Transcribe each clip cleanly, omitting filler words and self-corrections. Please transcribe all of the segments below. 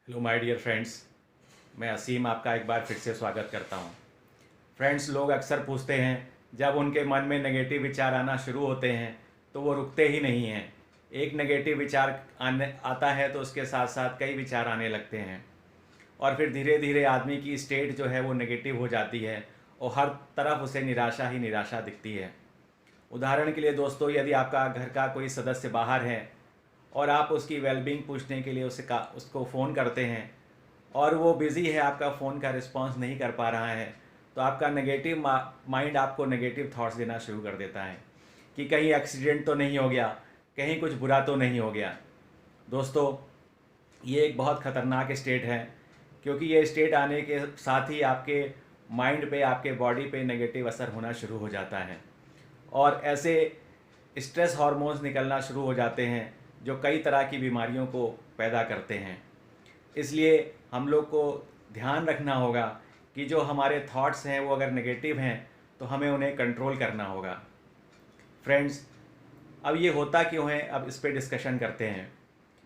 Hello my dear friends. मैं असीम आपका एक बार फिर से स्वागत करता हूं। फ्रेंड्स, लोग अक्सर पूछते हैं जब उनके मन में नेगेटिव विचार आना शुरू होते हैं तो वो रुकते ही नहीं हैं। एक नेगेटिव विचार आने आता है तो उसके साथ साथ कई विचार आने लगते हैं और फिर धीरे धीरे आदमी की स्टेट जो है वो नेगेटिव हो जाती है और हर तरफ उसे निराशा ही निराशा दिखती है। उदाहरण के लिए दोस्तों, यदि आपका घर का कोई सदस्य बाहर है और आप उसकी वेलबींग पूछने के लिए उसको फ़ोन करते हैं और वो बिज़ी है, आपका फ़ोन का रिस्पांस नहीं कर पा रहा है, तो आपका नेगेटिव माइंड आपको नेगेटिव थॉट्स देना शुरू कर देता है कि कहीं एक्सीडेंट तो नहीं हो गया, कहीं कुछ बुरा तो नहीं हो गया। दोस्तों, ये एक बहुत ख़तरनाक स्टेट है, क्योंकि ये स्टेट आने के साथ ही आपके माइंड पे, आपके बॉडी पे नेगेटिव असर होना शुरू हो जाता है और ऐसे स्ट्रेस हार्मोन्स निकलना शुरू हो जाते हैं जो कई तरह की बीमारियों को पैदा करते हैं। इसलिए हम लोग को ध्यान रखना होगा कि जो हमारे थॉट्स हैं वो अगर नेगेटिव हैं तो हमें उन्हें कंट्रोल करना होगा। फ्रेंड्स, अब ये होता क्यों है, अब इस पे डिस्कशन करते हैं।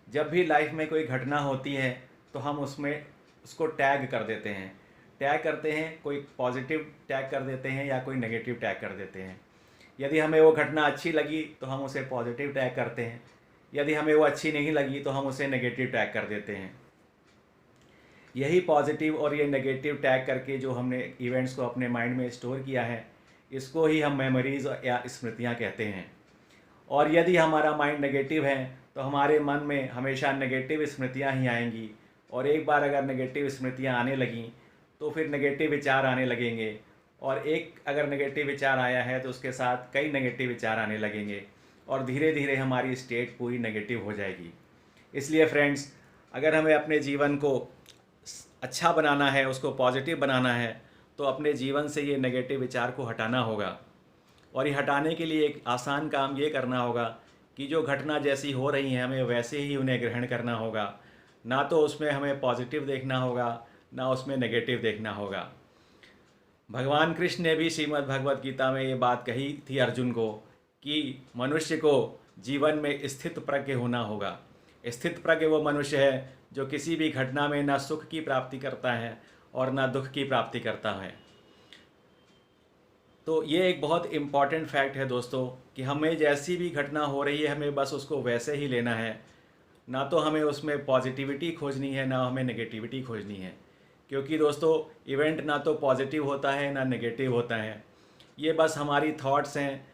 जब भी लाइफ में कोई घटना होती है तो हम उसमें उसको टैग कर देते हैं। टैग करते हैं, कोई पॉजिटिव टैग कर देते हैं या कोई नेगेटिव टैग कर देते हैं। यदि हमें वो घटना अच्छी लगी तो हम उसे पॉजिटिव टैग करते हैं, यदि हमें वो अच्छी नहीं लगी तो हम उसे नेगेटिव टैग कर देते हैं। यही पॉजिटिव और ये नेगेटिव टैग करके जो हमने इवेंट्स को अपने माइंड में स्टोर किया है, इसको ही हम मेमोरीज़ या स्मृतियाँ कहते हैं। और यदि हमारा माइंड नेगेटिव है तो हमारे मन में हमेशा नेगेटिव स्मृतियाँ ही आएंगी और एक बार अगर नेगेटिव स्मृतियाँ आने लगीं तो फिर नेगेटिव विचार आने लगेंगे और एक अगर नेगेटिव विचार आया है तो उसके साथ कई नेगेटिव विचार आने लगेंगे और धीरे धीरे हमारी स्टेट पूरी नेगेटिव हो जाएगी। इसलिए फ्रेंड्स, अगर हमें अपने जीवन को अच्छा बनाना है, उसको पॉजिटिव बनाना है, तो अपने जीवन से ये नेगेटिव विचार को हटाना होगा। और ये हटाने के लिए एक आसान काम ये करना होगा कि जो घटना जैसी हो रही है हमें वैसे ही उन्हें ग्रहण करना होगा। ना तो उसमें हमें पॉजिटिव देखना होगा, ना उसमें नेगेटिव देखना होगा। भगवान कृष्ण ने भी श्रीमद् भगवत गीता में ये बात कही थी अर्जुन को कि मनुष्य को जीवन में स्थित प्रज्ञ होना होगा। स्थित प्रज्ञ वो मनुष्य है जो किसी भी घटना में ना सुख की प्राप्ति करता है और ना दुख की प्राप्ति करता है। तो ये एक बहुत इम्पॉर्टेंट फैक्ट है दोस्तों कि हमें जैसी भी घटना हो रही है हमें बस उसको वैसे ही लेना है। ना तो हमें उसमें पॉजिटिविटी खोजनी है, ना हमें नेगेटिविटी खोजनी है। क्योंकि दोस्तों, इवेंट ना तो पॉजिटिव होता है ना नेगेटिव होता है। ये बस हमारी थॉट्स हैं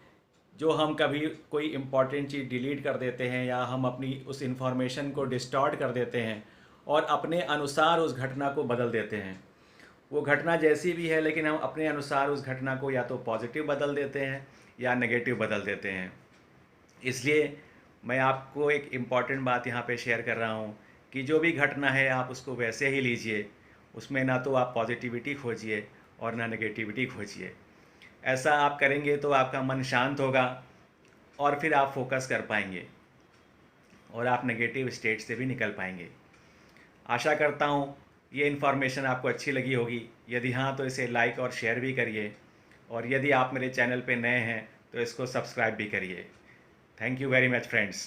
जो हम कभी कोई इम्पॉर्टेंट चीज़ डिलीट कर देते हैं या हम अपनी उस इंफॉर्मेशन को डिस्टॉर्ट कर देते हैं और अपने अनुसार उस घटना को बदल देते हैं। वो घटना जैसी भी है लेकिन हम अपने अनुसार उस घटना को या तो पॉजिटिव बदल देते हैं या नेगेटिव बदल देते हैं। इसलिए मैं आपको एक इम्पॉर्टेंट बात यहाँ पे शेयर कर रहा हूँ कि जो भी घटना है आप उसको वैसे ही लीजिए। उसमें ना तो आप पॉजिटिविटी खोजिए और ना नेगेटिविटी खोजिए। ऐसा आप करेंगे तो आपका मन शांत होगा और फिर आप फोकस कर पाएंगे और आप नेगेटिव स्टेट से भी निकल पाएंगे। आशा करता हूँ ये इन्फॉर्मेशन आपको अच्छी लगी होगी। यदि हाँ तो इसे लाइक और शेयर भी करिए और यदि आप मेरे चैनल पे नए हैं तो इसको सब्सक्राइब भी करिए। Thank you very much friends.